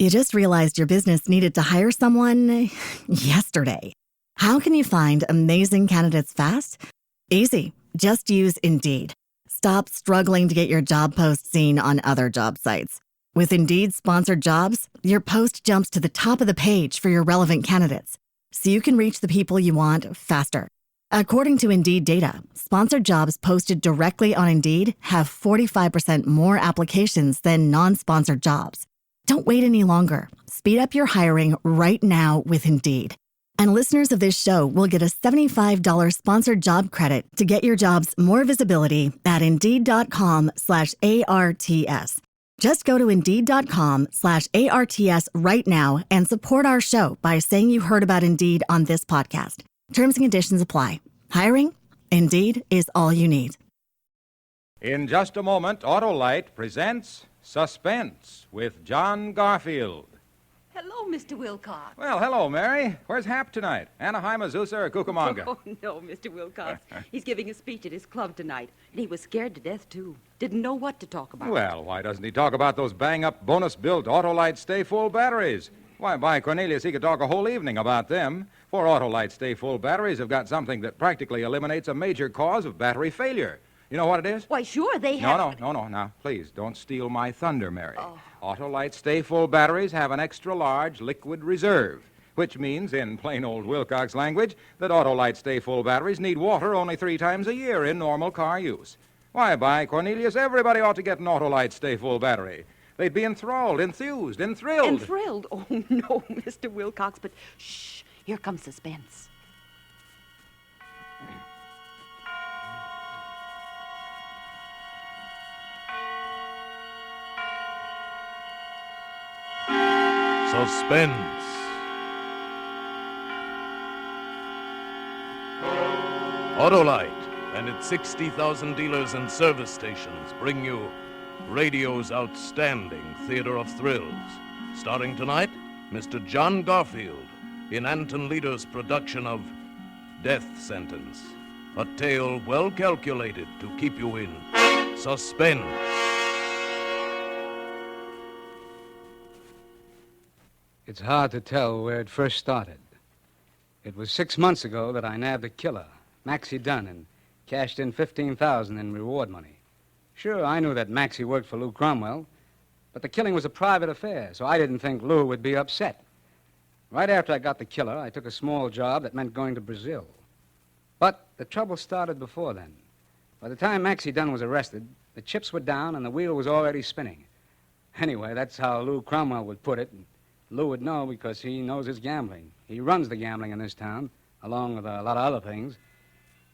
You just realized your business needed to hire someone yesterday. How can you find amazing candidates fast? Easy. Just use Indeed. Stop struggling to get your job post seen on other job sites. With Indeed sponsored jobs, your post jumps to the top of the page for your relevant candidates, so you can reach the people you want faster. According to Indeed data, sponsored jobs posted directly on Indeed have 45% more applications than non-sponsored jobs. Don't wait any longer. Speed up your hiring right now with Indeed. And listeners of this show will get a $75 sponsored job credit to get your jobs more visibility at Indeed.com/ARTS. Just go to Indeed.com/ARTS right now and support our show by saying you heard about Indeed on this podcast. Terms and conditions apply. Hiring? Indeed is all you need. In just a moment, Autolite presents Suspense with John Garfield. Hello, Mr. Wilcox. Well, hello, Mary. Where's Hap tonight? Anaheim, Azusa, or Cucamonga? Oh, no, Mr. Wilcox. He's giving a speech at his club tonight, and he was scared to death, too. Didn't know what to talk about. Well, why doesn't he talk about those bang-up, bonus-built Autolite stay-full batteries? Why, by Cornelius, he could talk a whole evening about them. For Autolite stay-full batteries have got something that practically eliminates a major cause of battery failure. You know what it is? Why, sure, they have... No. Now, please, don't steal my thunder, Mary. Oh. Autolite stay-full batteries have an extra-large liquid reserve, which means, in plain old Wilcox language, that Autolite stay-full batteries need water only 3 times a year in normal car use. Why, by Cornelius, everybody ought to get an Autolite stay-full battery. They'd be enthralled, enthused, and thrilled. Enthrilled? Oh, no, Mr. Wilcox, but shh, here comes Suspense. Suspense. Autolite and its 60,000 dealers and service stations bring you radio's outstanding theater of thrills. Starring tonight, Mr. John Garfield in Anton Leader's production of Death Sentence, a tale well calculated to keep you in suspense. It's hard to tell where it first started. It was 6 months ago that I nabbed a killer, Maxie Dunn, and cashed in $15,000 in reward money. Sure, I knew that Maxie worked for Lou Cromwell, but the killing was a private affair, so I didn't think Lou would be upset. Right after I got the killer, I took a small job that meant going to Brazil. But the trouble started before then. By the time Maxie Dunn was arrested, the chips were down and the wheel was already spinning. Anyway, that's how Lou Cromwell would put it. Lou would know because he knows his gambling. He runs the gambling in this town, along with a lot of other things.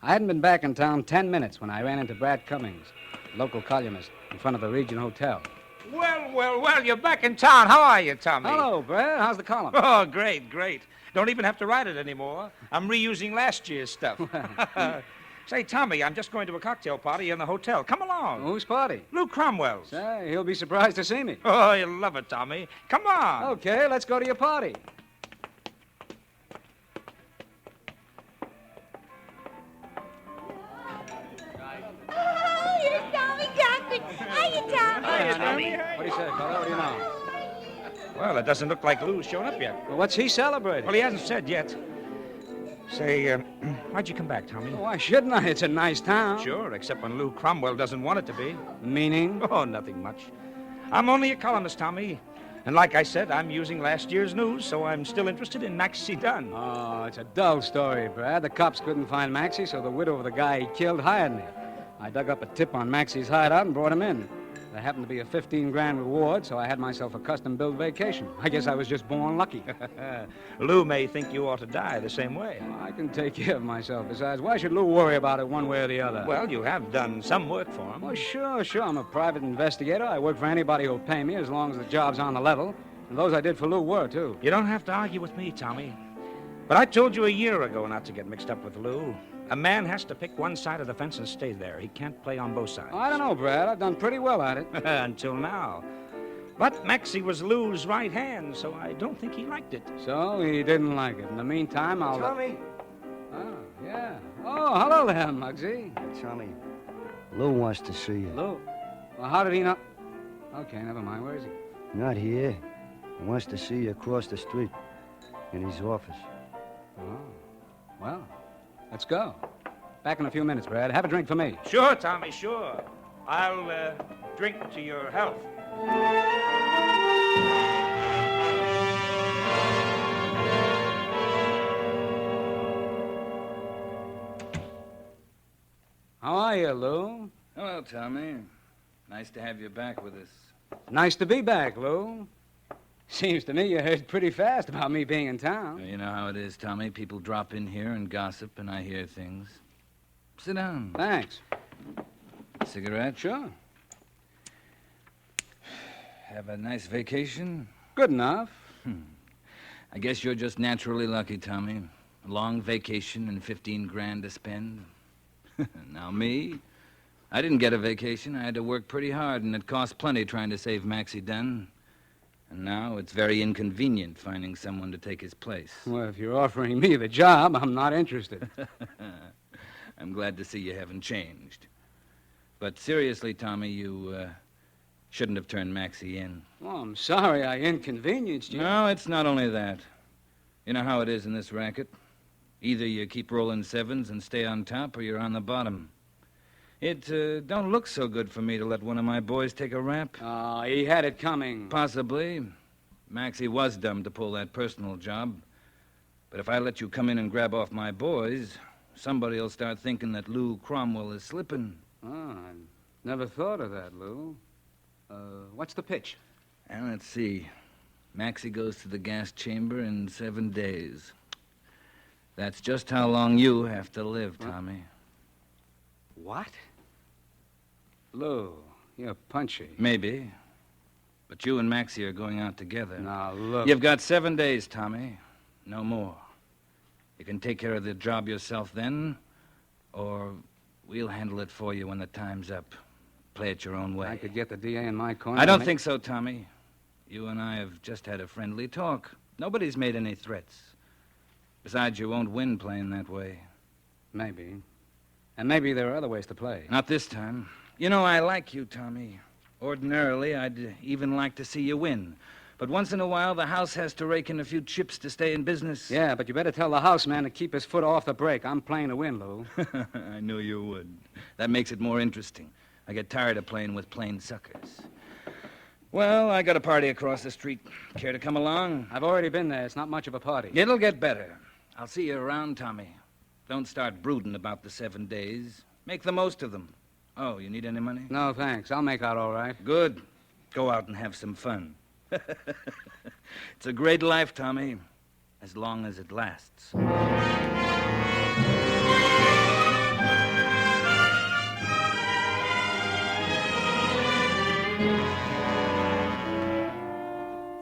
I hadn't been back in town 10 minutes when I ran into Brad Cummings, local columnist, in front of the Region Hotel. Well, you're back in town. How are you, Tommy? Hello, Brad. How's the column? Oh, great. Don't even have to write it anymore. I'm reusing last year's stuff. Say, Tommy, I'm just going to a cocktail party in the hotel. Come along. Whose party? Lou Cromwell's. Say, he'll be surprised to see me. Oh, you'll love it, Tommy. Come on. Okay, let's go to your party. Oh, here's Tommy Johnson. Hiya, Tommy. Hiya, Tommy. What do you say, fella? What do you know? Well, it doesn't look like Lou's shown up yet. Well, what's he celebrating? Well, he hasn't said yet. Say, why'd you come back, Tommy? Well, why shouldn't I? It's a nice town. Sure, except when Lou Cromwell doesn't want it to be. Meaning? Oh, nothing much. I'm only a columnist, Tommy. And like I said, I'm using last year's news, so I'm still interested in Maxie Dunn. Oh, it's a dull story, Brad. The cops couldn't find Maxie, so the widow of the guy he killed hired me. I dug up a tip on Maxie's hideout and brought him in. There happened to be a $15,000 reward, so I had myself a custom-built vacation. I guess I was just born lucky. Lou may think you ought to die the same way. I can take care of myself. Besides, why should Lou worry about it one way or the other? Well, you have done some work for him. Well, sure. I'm a private investigator. I work for anybody who'll pay me as long as the job's on the level. And those I did for Lou were, too. You don't have to argue with me, Tommy. But I told you a year ago not to get mixed up with Lou. A man has to pick one side of the fence and stay there. He can't play on both sides. I don't know, Brad. I've done pretty well at it. Until now. But Maxie was Lou's right hand, so I don't think he liked it. So he didn't like it. In the meantime, I'll... Tommy. Oh, yeah. Oh, hello there, Muggsy. Hey, Tommy, Lou wants to see you. Lou? Well, how did he not... Okay, never mind. Where is he? Not here. He wants to see you across the street in his office. Oh, well, let's go. Back in a few minutes, Brad. Have a drink for me. Sure, Tommy, sure. I'll drink to your health. How are you, Lou? Hello, Tommy. Nice to have you back with us. Nice to be back, Lou. Seems to me you heard pretty fast about me being in town. You know how it is, Tommy. People drop in here and gossip, and I hear things. Sit down. Thanks. Cigarette? Sure. Have a nice vacation? Good enough. I guess you're just naturally lucky, Tommy. A long vacation and 15 grand to spend. Now me? I didn't get a vacation. I had to work pretty hard, and it cost plenty trying to save Maxie Dunn. And now it's very inconvenient finding someone to take his place. Well, if you're offering me the job, I'm not interested. I'm glad to see you haven't changed. But seriously, Tommy, you shouldn't have turned Maxie in. Oh, I'm sorry I inconvenienced you. No, it's not only that. You know how it is in this racket. Either you keep rolling sevens and stay on top, or you're on the bottom. It don't look so good for me to let one of my boys take a rap. Oh, he had it coming. Possibly. Maxie was dumb to pull that personal job. But if I let you come in and grab off my boys, somebody will start thinking that Lou Cromwell is slipping. Oh, I never thought of that, Lou. What's the pitch? And let's see. Maxie goes to the gas chamber in 7 days. That's just how long you have to live, Tommy. What? Lou, you're punchy. Maybe. But you and Maxie are going out together. Now, look. You've got 7 days, Tommy. No more. You can take care of the job yourself then, or we'll handle it for you when the time's up. Play it your own way. I could get the DA in my corner. I don't think so, Tommy. You and I have just had a friendly talk. Nobody's made any threats. Besides, you won't win playing that way. Maybe. And maybe there are other ways to play. Not this time. You know, I like you, Tommy. Ordinarily, I'd even like to see you win. But once in a while, the house has to rake in a few chips to stay in business. Yeah, but you better tell the house man to keep his foot off the brake. I'm playing to win, Lou. I knew you would. That makes it more interesting. I get tired of playing with plain suckers. Well, I got a party across the street. Care to come along? I've already been there. It's not much of a party. It'll get better. I'll see you around, Tommy. Don't start brooding about the 7 days. Make the most of them. Oh, you need any money? No, thanks. I'll make out all right. Good. Go out and have some fun. It's a great life, Tommy, as long as it lasts.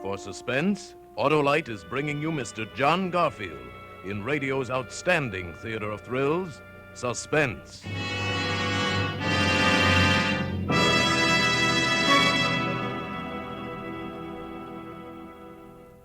For Suspense, Autolite is bringing you Mr. John Garfield in radio's outstanding theater of thrills, Suspense.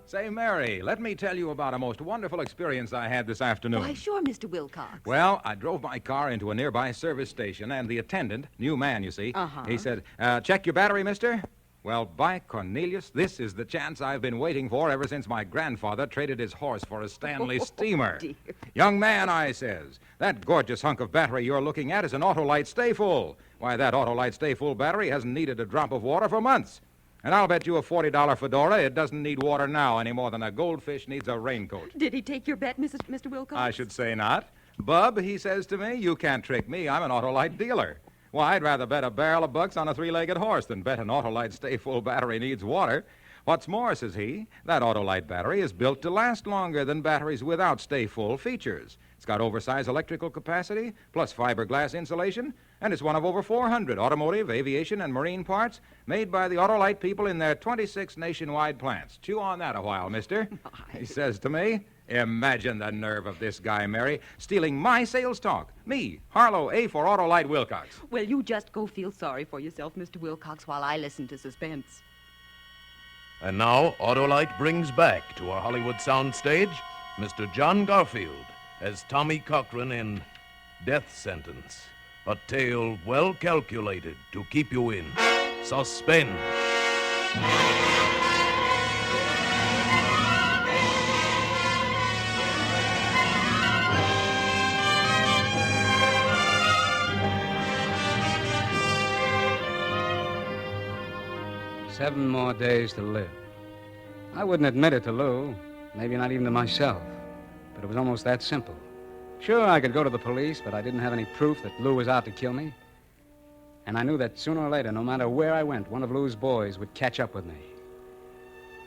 Say, Mary, let me tell you about a most wonderful experience I had this afternoon. Why, sure, Mr. Wilcox. Well, I drove my car into a nearby service station, and the attendant, new man, you see, he said, check your battery, mister. Well, by Cornelius, this is the chance I've been waiting for ever since my grandfather traded his horse for a Stanley steamer. Dear. Young man, I says, that gorgeous hunk of battery you're looking at is an Autolite Stay Full. Why, that Autolite Stay Full battery hasn't needed a drop of water for months. And I'll bet you a $40 fedora it doesn't need water now any more than a goldfish needs a raincoat. Did he take your bet, Mr. Wilcox? I should say not. Bub, he says to me, you can't trick me. I'm an Autolite dealer. Why, I'd rather bet a barrel of bucks on a three-legged horse than bet an Autolite Stay Full battery needs water. What's more, says he, that Autolite battery is built to last longer than batteries without Stay Full features. It's got oversized electrical capacity, plus fiberglass insulation, and it's one of over 400 automotive, aviation, and marine parts made by the Autolite people in their 26 nationwide plants. Chew on that a while, mister. He says to me, imagine the nerve of this guy, Mary, stealing my sales talk. Me, Harlow A for Autolite Wilcox. Well, you just go feel sorry for yourself, Mr. Wilcox, while I listen to Suspense. And now, Autolite brings back to our Hollywood soundstage Mr. John Garfield as Tommy Cochran in Death Sentence, a tale well calculated to keep you in suspense. 7 more days to live. I wouldn't admit it to Lou, maybe not even to myself, but it was almost that simple. Sure, I could go to the police, but I didn't have any proof that Lou was out to kill me. And I knew that sooner or later, no matter where I went, one of Lou's boys would catch up with me.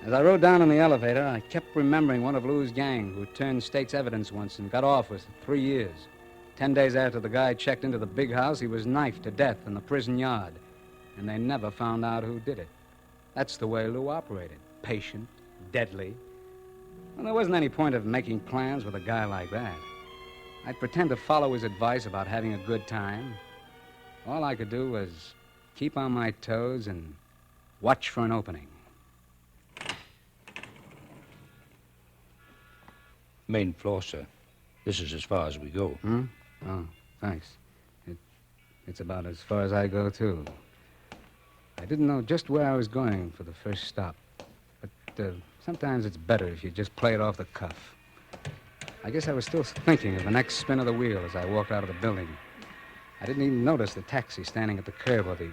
As I rode down in the elevator, I kept remembering one of Lou's gang who turned state's evidence once and got off with 3 years. 10 days after the guy checked into the big house, he was knifed to death in the prison yard. And they never found out who did it. That's the way Lou operated. Patient, deadly. Well, there wasn't any point of making plans with a guy like that. I'd pretend to follow his advice about having a good time. All I could do was keep on my toes and watch for an opening. Main floor, sir. This is as far as we go. Oh, thanks. It's about as far as I go, too. I didn't know just where I was going for the first stop. But sometimes it's better if you just play it off the cuff. I guess I was still thinking of the next spin of the wheel as I walked out of the building. I didn't even notice the taxi standing at the curb or the...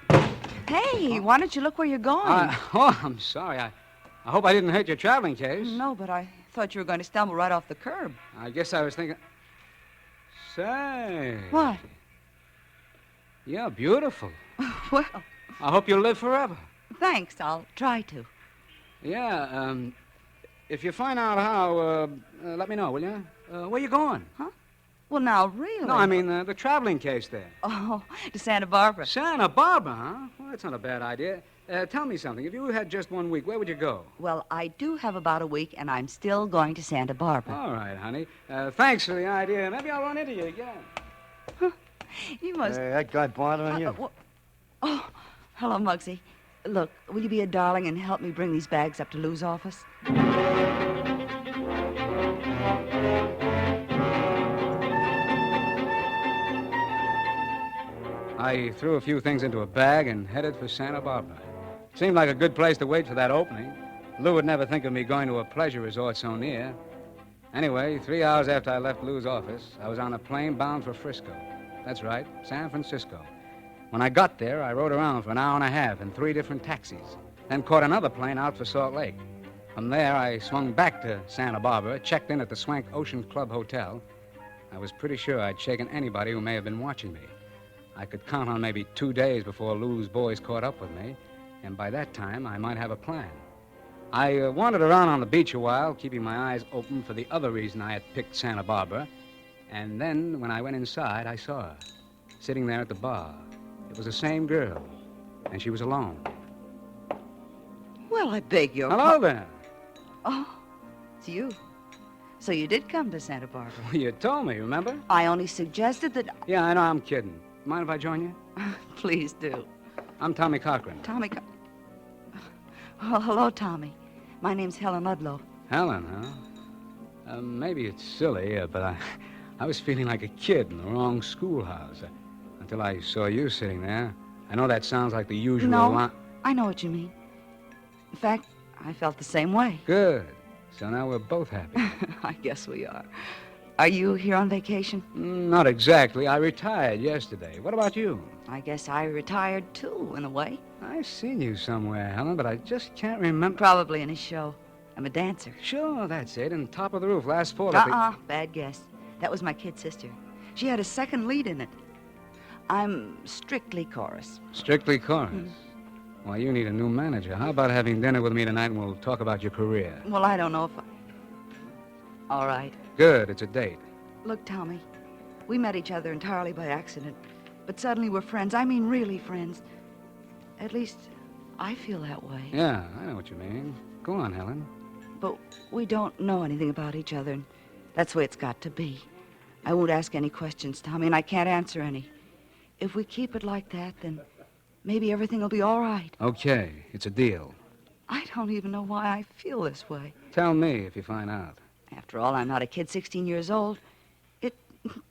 Hey, why don't you look where you're going? I'm sorry. I hope I didn't hurt your traveling case. No, but I thought you were going to stumble right off the curb. I guess I was thinking... Say... What? You're beautiful. Well, I hope you'll live forever. thanks. I'll try to. Yeah, if you find out how, let me know, will you? Where you going? Huh? Well, now, really? No, I mean the traveling case there. Oh, to Santa Barbara. Santa Barbara, huh? Well, that's not a bad idea. Tell me something. If you had just 1 week, where would you go? Well, I do have about a week, and I'm still going to Santa Barbara. All right, honey. Thanks for the idea. Maybe I'll run into you again. You must... that guy bothering you? Oh, hello, Muggsy. Look, will you be a darling and help me bring these bags up to Lou's office? I threw a few things into a bag and headed for Santa Barbara. Seemed like a good place to wait for that opening. Lou would never think of me going to a pleasure resort so near. Anyway, 3 hours after I left Lou's office, I was on a plane bound for Frisco. That's right, San Francisco. When I got there, I rode around for an hour and a half in 3 different taxis, then caught another plane out for Salt Lake. From there, I swung back to Santa Barbara, checked in at the Swank Ocean Club Hotel. I was pretty sure I'd shaken anybody who may have been watching me. I could count on maybe 2 days before Lou's boys caught up with me, and by that time, I might have a plan. I wandered around on the beach a while, keeping my eyes open for the other reason I had picked Santa Barbara, and then, when I went inside, I saw her, sitting there at the bar. It was the same girl, and she was alone. Well, I beg your Hello there. Oh, it's you. So you did come to Santa Barbara. Well, you told me, remember? I only suggested that... Yeah, I know, I'm kidding. Mind if I join you? Please do. I'm Tommy Cochran. Tommy... Oh, hello, Tommy. My name's Helen Ludlow. Helen, huh? Maybe it's silly, but I was feeling like a kid in the wrong schoolhouse. Until I saw you sitting there. I know that sounds like the usual... No, I know what you mean. In fact, I felt the same way. Good. So now we're both happy. I guess we are. Are you here on vacation? Not exactly. I retired yesterday. What about you? I guess I retired, too, in a way. I've seen you somewhere, Helen, but I just can't remember. Probably in a show. I'm a dancer. Sure, that's it. And Top of the Roof last fall. Bad guess. That was my kid sister. She had a second lead in it. I'm strictly chorus. Strictly chorus? Well, you need a new manager. How about having dinner with me tonight and we'll talk about your career? Well, I don't know if I... All right. Good. It's a date. Look, Tommy, we met each other entirely by accident, but suddenly we're friends. I mean, really friends. At least, I feel that way. Yeah, I know what you mean. Go on, Helen. But we don't know anything about each other, and that's the way it's got to be. I won't ask any questions, Tommy, and I can't answer any. If we keep it like that, then maybe everything will be all right. Okay, it's a deal. I don't even know why I feel this way. Tell me if you find out. After all, I'm not a kid 16 years old. It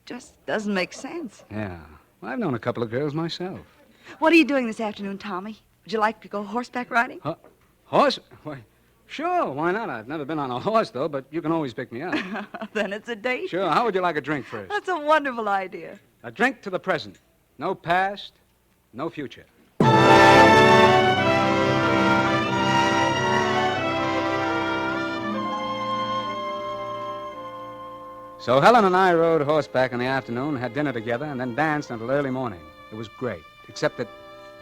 just doesn't make sense. Yeah. Well, I've known a couple of girls myself. What are you doing this afternoon, Tommy? Would you like to go horseback riding? Horse? Why, sure, why not? I've never been on a horse, though, but you can always pick me up. Then it's a date. Sure. How would you like a drink first? That's a wonderful idea. A drink to the present. No past, no future. So Helen and I rode horseback in the afternoon, had dinner together, and then danced until early morning. It was great, except that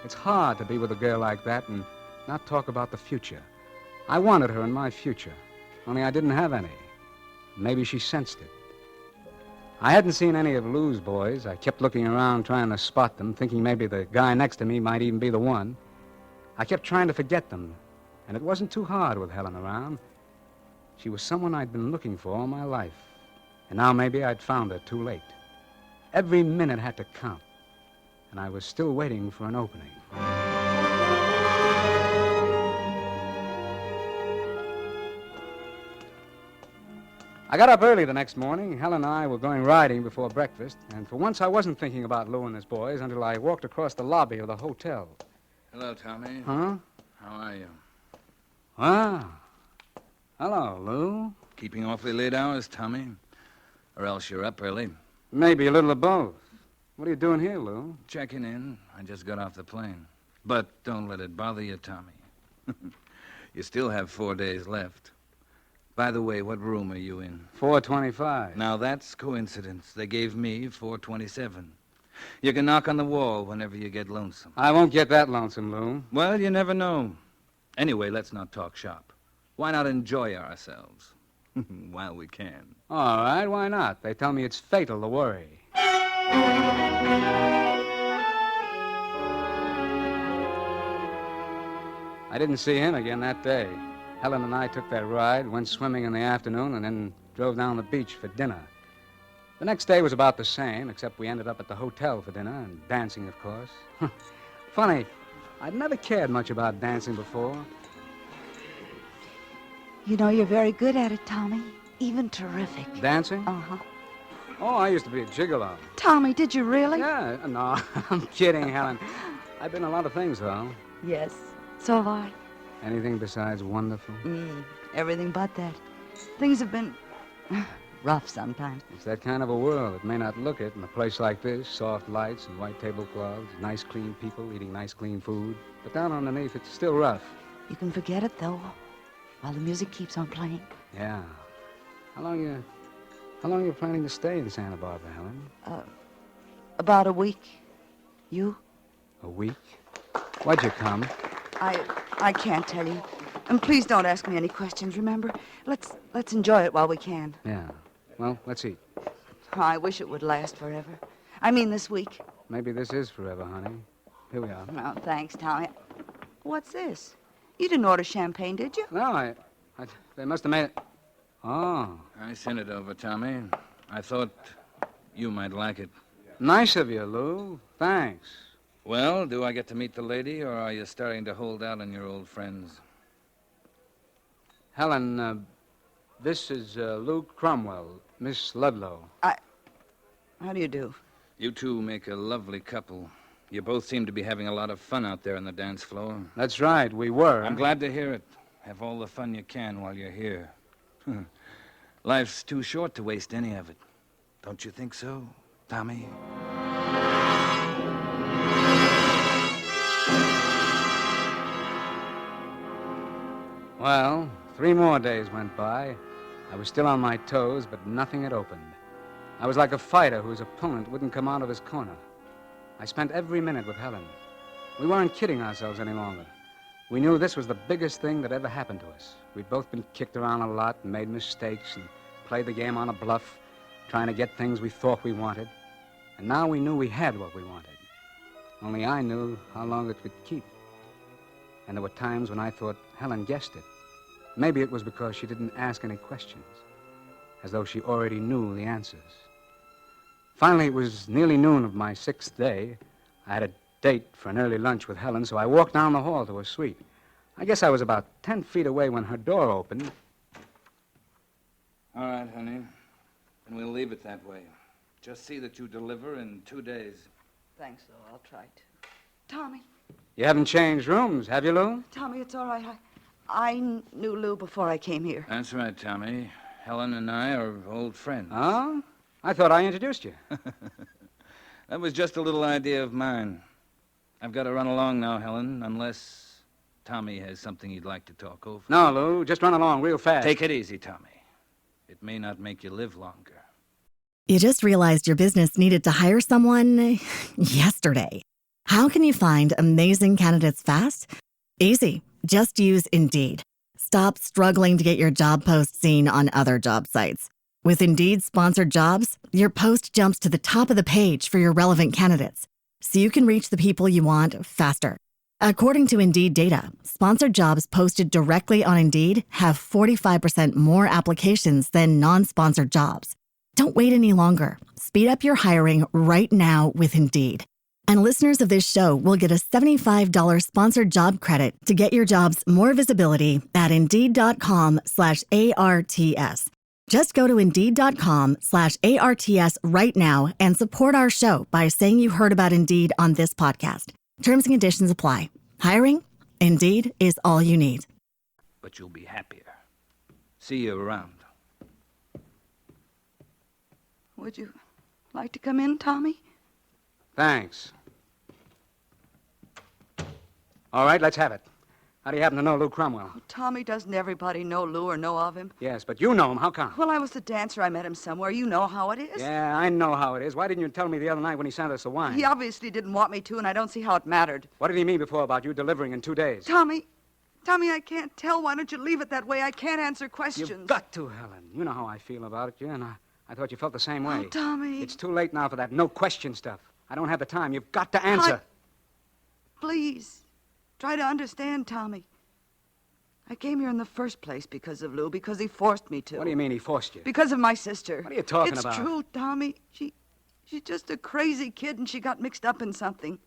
it's hard to be with a girl like that and not talk about the future. I wanted her in my future, only I didn't have any. Maybe she sensed it. I hadn't seen any of Lou's boys. I kept looking around trying to spot them, thinking maybe the guy next to me might even be the one. I kept trying to forget them, and it wasn't too hard with Helen around. She was someone I'd been looking for all my life, and now maybe I'd found her too late. Every minute had to count, and I was still waiting for an opening. I got up early the next morning. Helen and I were going riding before breakfast, and for once I wasn't thinking about Lou and his boys until I walked across the lobby of the hotel. Hello, Tommy. Huh? How are you? Ah. Hello, Lou. Keeping awfully late hours, Tommy. Or else you're up early. Maybe a little of both. What are you doing here, Lou? Checking in. I just got off the plane. But don't let it bother you, Tommy. You still have 4 days left. By the way, what room are you in? 425. Now, that's coincidence. They gave me 427. You can knock on the wall whenever you get lonesome. I won't get that lonesome, Lou. Well, you never know. Anyway, let's not talk shop. Why not enjoy ourselves? While we can. All right, why not? They tell me it's fatal to worry. I didn't see him again that day. Helen and I took that ride, went swimming in the afternoon, and then drove down the beach for dinner. The next day was about the same, except we ended up at the hotel for dinner and dancing, of course. Funny, I'd never cared much about dancing before. You know, you're very good at it, Tommy. Even terrific. Dancing? Uh-huh. Oh, I used to be a gigolo. Tommy, did you really? Yeah, no, I'm kidding, Helen. I've been a lot of things, though. Yes, so have I. Anything besides wonderful? Everything but that. Things have been rough sometimes. It's that kind of a world. It may not look it in a place like this. Soft lights and white tablecloths, nice, clean people eating nice, clean food. But down underneath, it's still rough. You can forget it, though, while the music keeps on playing. Yeah. How long you planning to stay in Santa Barbara, Helen? About a week. You? A week? Why'd you come? I can't tell you. And please don't ask me any questions, remember? Let's enjoy it while we can. Yeah. Well, let's eat. Oh, I wish it would last forever. I mean this week. Maybe this is forever, honey. Here we are. Oh, thanks, Tommy. What's this? You didn't order champagne, did you? No, they must have made it. Oh. I sent it over, Tommy. I thought you might like it. Nice of you, Lou. Thanks. Well, do I get to meet the lady, or are you starting to hold out on your old friends? Helen, this is Lou Cromwell, Miss Ludlow. How do you do? You two make a lovely couple. You both seem to be having a lot of fun out there on the dance floor. That's right, we were. I'm glad to hear it. Have all the fun you can while you're here. Life's too short to waste any of it. Don't you think so, Tommy? Well, 3 more days went by. I was still on my toes, but nothing had opened. I was like a fighter whose opponent wouldn't come out of his corner. I spent every minute with Helen. We weren't kidding ourselves any longer. We knew this was the biggest thing that ever happened to us. We'd both been kicked around a lot and made mistakes and played the game on a bluff, trying to get things we thought we wanted. And now we knew we had what we wanted. Only I knew how long it would keep. And there were times when I thought Helen guessed it. Maybe it was because she didn't ask any questions, as though she already knew the answers. Finally, it was nearly noon of my 6th day. I had a date for an early lunch with Helen, so I walked down the hall to her suite. I guess I was about 10 feet away when her door opened. All right, honey. And we'll leave it that way. Just see that you deliver in 2 days. Thanks, though. I'll try to. Tommy. You haven't changed rooms, have you, Lou? Tommy, it's all right. I knew Lou before I came here. That's right, Tommy. Helen and I are old friends. Oh? I thought I introduced you. That was just a little idea of mine. I've got to run along now, Helen, unless Tommy has something he'd like to talk over. No, Lou, just run along real fast. Take it easy, Tommy. It may not make you live longer, You just realized your business needed to hire someone yesterday. How can you find amazing candidates fast? Easy. Just use Indeed. Stop struggling to get your job post seen on other job sites. With Indeed sponsored jobs, your post jumps to the top of the page for your relevant candidates, so you can reach the people you want faster. According to Indeed data, sponsored jobs posted directly on Indeed have 45% more applications than non-sponsored jobs. Don't wait any longer. Speed up your hiring right now with Indeed. And listeners of this show will get a $75 sponsored job credit to get your jobs more visibility at Indeed.com/ARTS. Just go to Indeed.com/ARTS right now and support our show by saying you heard about Indeed on this podcast. Terms and conditions apply. Hiring? Indeed is all you need. But you'll be happier. See you around. Would you like to come in, Tommy? Thanks. All right, let's have it. How do you happen to know Lou Cromwell? Oh, Tommy, doesn't everybody know Lou or know of him? Yes, but you know him. How come? Well, I was the dancer. I met him somewhere. You know how it is. Yeah, I know how it is. Why didn't you tell me the other night when he sent us the wine? He obviously didn't want me to, and I don't see how it mattered. What did he mean before about you delivering in 2 days? Tommy, I can't tell. Why don't you leave it that way? I can't answer questions. You've got to, Helen. You know how I feel about it, yeah, and I thought you felt the same way. Oh, Tommy. It's too late now for that no-question stuff. I don't have the time. You've got to answer. Please, try to understand, Tommy. I came here in the first place because of Lou, because he forced me to. What do you mean he forced you? Because of my sister. What are you talking about? It's true, Tommy. She's just a crazy kid, and she got mixed up in something.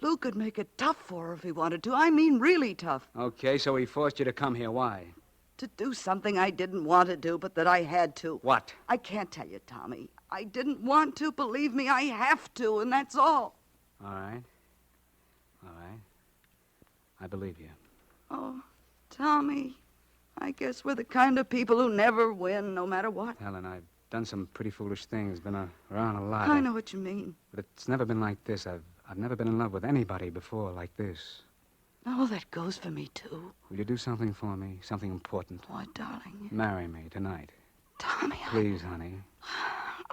Lou could make it tough for her if he wanted to. I mean, really tough. Okay, so he forced you to come here. Why? To do something I didn't want to do, but that I had to. What? I can't tell you, Tommy. I didn't want to. Believe me, I have to, and that's all. All right. I believe you. Oh, Tommy, I guess we're the kind of people who never win, no matter what. Helen, I've done some pretty foolish things, been around a lot. I know what you mean. But it's never been like this. I've never been in love with anybody before like this. Oh, that goes for me, too. Will you do something for me? Something important? What, darling? Marry me tonight. Tommy, Please, honey.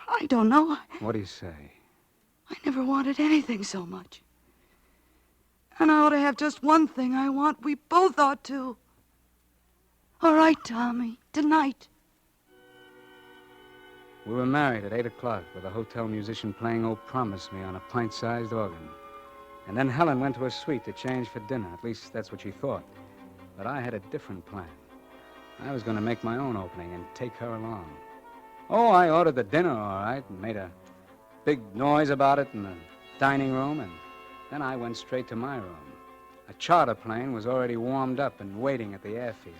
I don't know. What do you say? I never wanted anything so much. And I ought to have just one thing I want. We both ought to. All right, Tommy, tonight. We were married at 8 o'clock with a hotel musician playing "Oh, Promise Me" on a pint-sized organ. And then Helen went to her suite to change for dinner. At least that's what she thought. But I had a different plan. I was going to make my own opening and take her along. Oh, I ordered the dinner, all right, and made a big noise about it in the dining room, and then I went straight to my room. A charter plane was already warmed up and waiting at the airfield,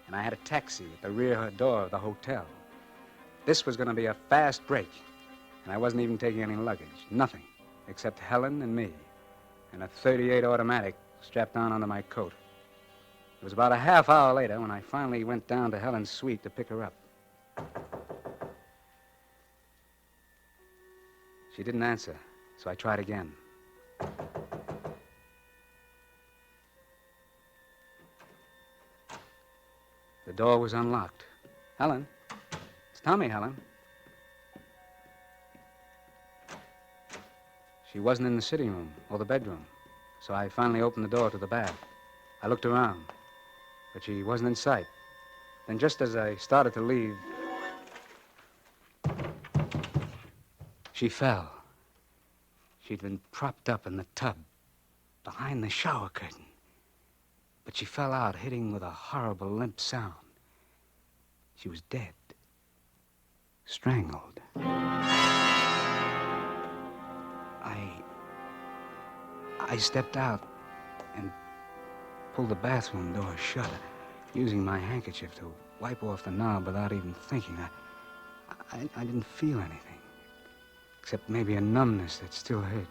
and I had a taxi at the rear door of the hotel. This was going to be a fast break, and I wasn't even taking any luggage. Nothing, except Helen and me, and a .38 automatic strapped on under my coat. It was about a half hour later when I finally went down to Helen's suite to pick her up. She didn't answer, so I tried again. The door was unlocked. Helen? It's Tommy, Helen. She wasn't in the sitting room or the bedroom, so I finally opened the door to the bath. I looked around, but she wasn't in sight. Then just as I started to leave, she fell. She'd been propped up in the tub behind the shower curtain. But she fell out, hitting with a horrible limp sound. She was dead. Strangled. I stepped out and pulled the bathroom door shut, using my handkerchief to wipe off the knob without even thinking. I didn't feel anything, except maybe a numbness that still hurt.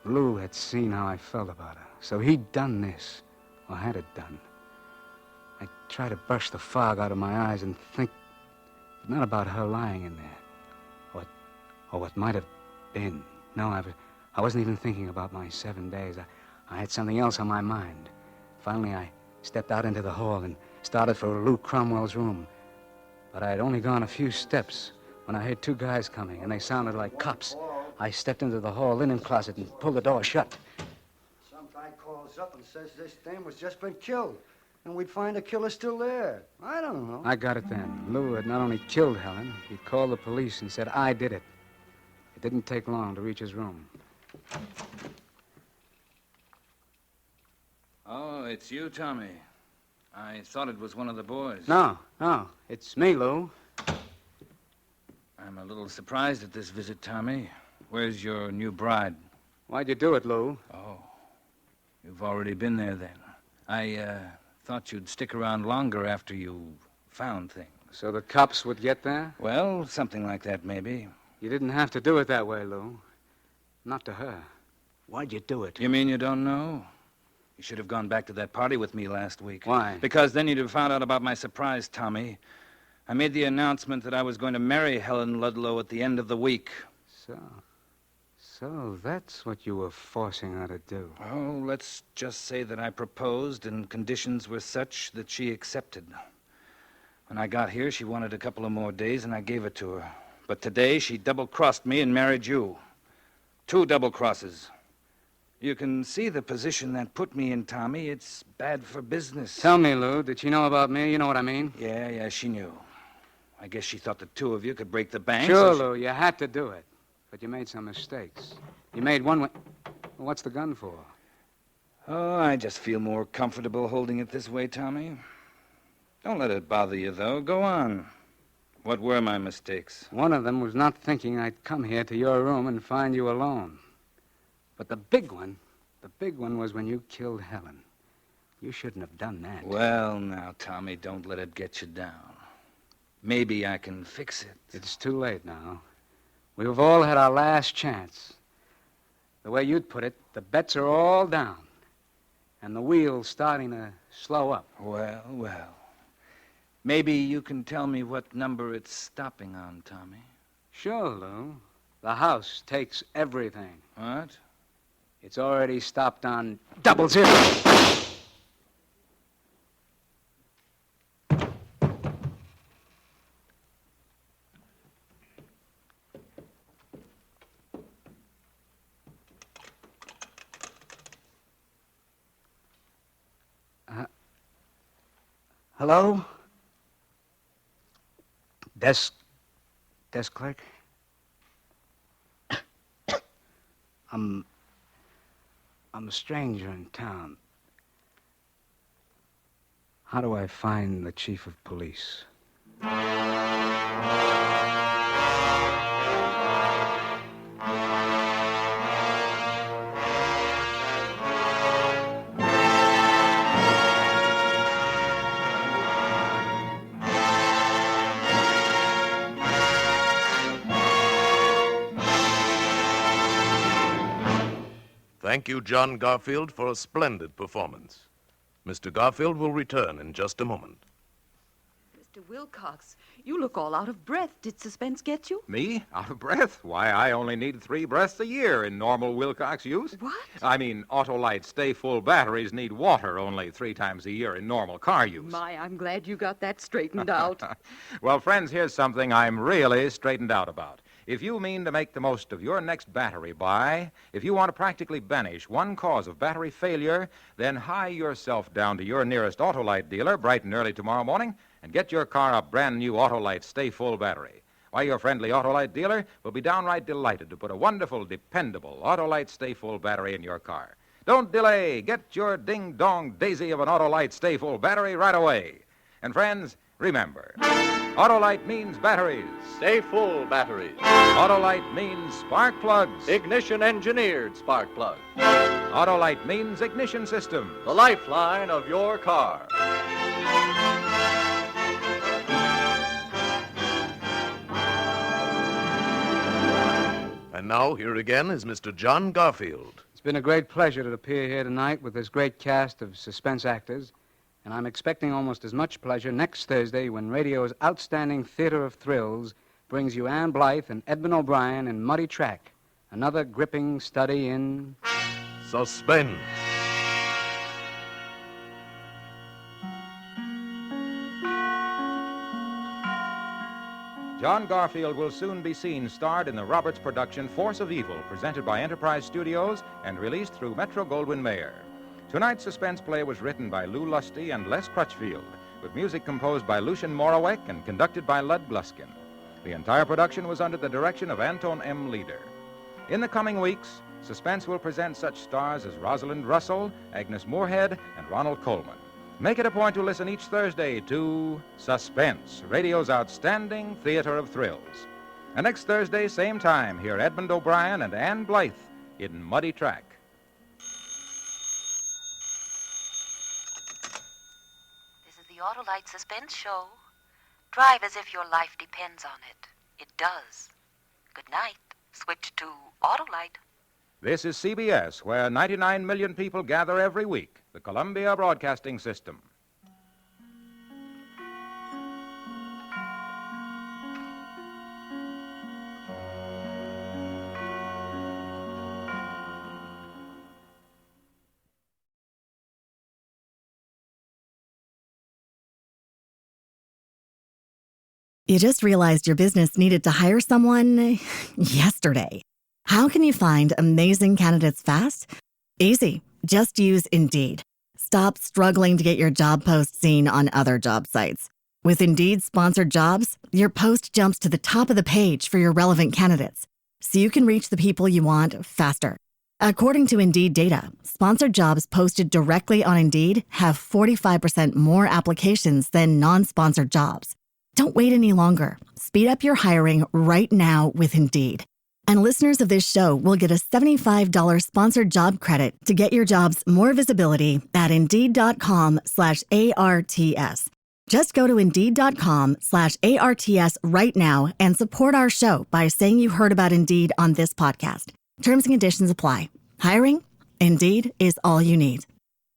Lou had seen how I felt about her, so he'd done this, or had it done. I tried to brush the fog out of my eyes and think, but not about her lying in there, or what might have been. No, I wasn't even thinking about my 7 days. I had something else on my mind. Finally, I stepped out into the hall and started for Lou Cromwell's room. But I had only gone a few steps when I heard two guys coming, and they sounded like cops. I stepped into the hall linen closet and pulled the door shut. Some guy calls up and says this dame was just been killed, and we'd find the killer still there. I don't know. I got it then. Lou had not only killed Helen, he'd called the police and said I did it. It didn't take long to reach his room. Oh, it's you, Tommy. I thought it was one of the boys. No, it's me, Lou. I'm a little surprised at this visit, Tommy. Where's your new bride? Why'd you do it, Lou? Oh, you've already been there then. I thought you'd stick around longer after you found things. So the cops would get there? Well, something like that, maybe. You didn't have to do it that way, Lou. Not to her. Why'd you do it? You mean you don't know? You should have gone back to that party with me last week. Why? Because then you'd have found out about my surprise, Tommy. I made the announcement that I was going to marry Helen Ludlow at the end of the week. So that's what you were forcing her to do. Oh, let's just say that I proposed and conditions were such that she accepted. When I got here, she wanted a couple of more days and I gave it to her. But today, she double-crossed me and married you. 2 double crosses. You can see the position that put me in, Tommy. It's bad for business. Tell me, Lou, did she know about me? You know what I mean? Yeah, she knew. I guess she thought the 2 of you could break the bank. Sure, Lou, you had to do it. But you made some mistakes. You made one... What's the gun for? Oh, I just feel more comfortable holding it this way, Tommy. Don't let it bother you, though. Go on. What were my mistakes? One of them was not thinking I'd come here to your room and find you alone. But the big one was when you killed Helen. You shouldn't have done that. Well, now, Tommy, don't let it get you down. Maybe I can fix it. It's too late now. We've all had our last chance. The way you'd put it, the bets are all down. And the wheel's starting to slow up. Well. Maybe you can tell me what number it's stopping on, Tommy. Sure, Lou. The house takes everything. What? It's already stopped on 00. Hello? Desk clerk? I'm a stranger in town. How do I find the chief of police? Thank you, John Garfield, for a splendid performance. Mr. Garfield will return in just a moment. Mr. Wilcox, you look all out of breath. Did Suspense get you? Me? Out of breath? Why, I only need 3 breaths a year in normal Wilcox use. What? I mean, Autolite Stay Full batteries need water only 3 times a year in normal car use. My, I'm glad you got that straightened out. Well, friends, here's something I'm really straightened out about. If you mean to make the most of your next battery buy, if you want to practically banish one cause of battery failure, then hie yourself down to your nearest Autolite dealer bright and early tomorrow morning and get your car a brand new Autolite Stay Full battery. Why, your friendly Autolite dealer will be downright delighted to put a wonderful, dependable Autolite Stay Full battery in your car. Don't delay. Get your ding-dong daisy of an Autolite Stay Full battery right away. And friends, remember, Autolite means batteries. Stay full batteries. Autolite means spark plugs. Ignition engineered spark plugs. Autolite means ignition system. The lifeline of your car. And now, here again is Mr. John Garfield. It's been a great pleasure to appear here tonight with this great cast of suspense actors. And I'm expecting almost as much pleasure next Thursday when radio's outstanding theater of thrills brings you Ann Blythe and Edmund O'Brien in Muddy Track, another gripping study in... Suspense. John Garfield will soon be seen starred in the Roberts production Force of Evil, presented by Enterprise Studios and released through Metro-Goldwyn-Mayer. Tonight's suspense play was written by Lou Lusty and Les Crutchfield, with music composed by Lucien Moraweck and conducted by Lud Gluskin. The entire production was under the direction of Anton M. Leader. In the coming weeks, Suspense will present such stars as Rosalind Russell, Agnes Moorehead, and Ronald Colman. Make it a point to listen each Thursday to Suspense, radio's outstanding theater of thrills. And next Thursday, same time, hear Edmund O'Brien and Ann Blythe in Muddy Track. This is the Autolite Suspense Show. Drive as if your life depends on it. It does. Good night. Switch to Autolite. This is CBS, where 99 million people gather every week, the Columbia Broadcasting System. You just realized your business needed to hire someone yesterday. How can you find amazing candidates fast? Easy. Just use Indeed. Stop struggling to get your job post seen on other job sites. With Indeed sponsored jobs, your post jumps to the top of the page for your relevant candidates, so you can reach the people you want faster. According to Indeed data, sponsored jobs posted directly on Indeed have 45% more applications than non-sponsored jobs. Don't wait any longer. Speed up your hiring right now with Indeed. And listeners of this show will get a $75 sponsored job credit to get your jobs more visibility at Indeed.com/ARTS. Just go to Indeed.com/ARTS right now and support our show by saying you heard about Indeed on this podcast. Terms and conditions apply. Hiring? Indeed is all you need.